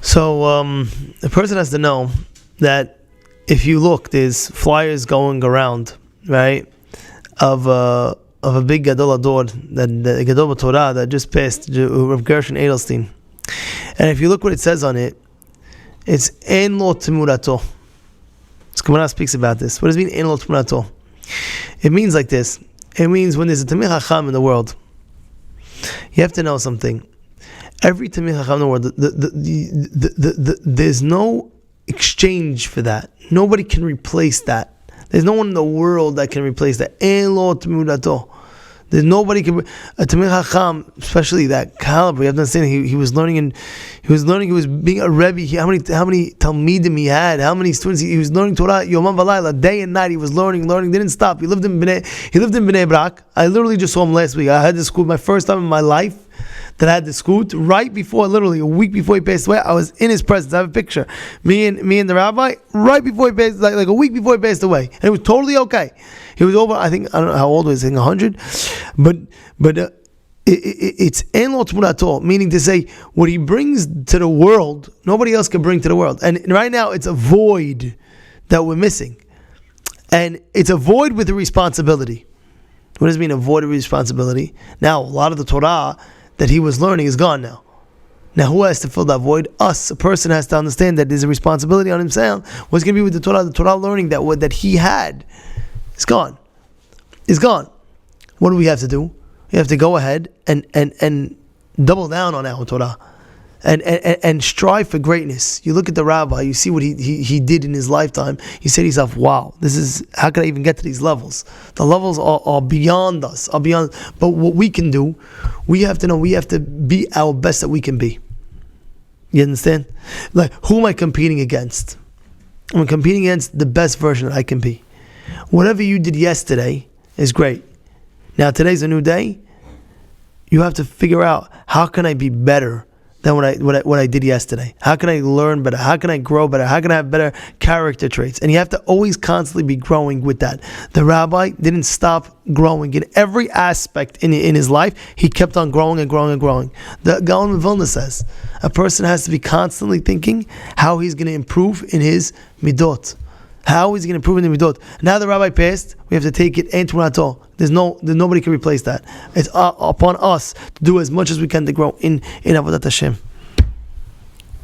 So the person has to know that if you look, there's flyers going around, right, of a big Gadol Ador, that Gadol Torah that just passed, Rabbi Gershon Edelshtein. And if you look what it says on it, it's En Lo Tmurato. Gemara speaks about this. What does it mean, En Lo Tmurato? It means like this. It means when there's a Tamil Chacham in the world, you have to know something. Every Tamil Chacham in the world, there's no exchange for that. Nobody can replace that. There's no one in the world that can replace that. En Lo Tmurato. There's nobody can. A Tamil Chacham, especially that caliber, you have to understand. He was learning, he was being a Rebbe. How many Talmidim he had? How many students he was learning Torah Yomam V'Layla, day and night. He was learning, didn't stop. He lived in Bnei Brak. I literally just saw him last week. I had this school, my first time in my life that I had the scoot right before, literally a week before he passed away. I was in his presence. I have a picture. Me and the rabbi right before he passed, like a week before he passed away, and it was totally okay. He was over. I don't know how old he was. I think 100, but it's En Lo Tmurato, meaning to say what he brings to the world, nobody else can bring to the world. And right now, it's a void that we're missing, and it's a void with a responsibility. What does it mean, a void of responsibility? Now, a lot of the Torah that he was learning is gone now. Now, who has to fill that void? Us. A person has to understand that there's a responsibility on himself. What's going to be with the Torah? The Torah learning that he had is gone. It's gone. What do we have to do? We have to go ahead and double down on our Torah and strive for greatness. You look at the rabbi, you see what he did in his lifetime. You say to yourself, wow, how can I even get to these levels? The levels are beyond us, but what we can do, we have to know, we have to be our best that we can be. You understand? Like, who am I competing against? I'm competing against the best version that I can be. Whatever you did yesterday is great. Now today's a new day. You have to figure out, how can I be better than what I did yesterday? How can I learn better? How can I grow better? How can I have better character traits? And you have to always constantly be growing with that. The rabbi didn't stop growing in every aspect in his life. He kept on growing and growing and growing. The Gaon of Vilna says a person has to be constantly thinking how he's going to improve in his midot. How is he going to improve in the midot? Now the rabbi passed, we have to take it en tmurato. There's nobody can replace that. It's upon us to do as much as we can to grow in Avodat Hashem.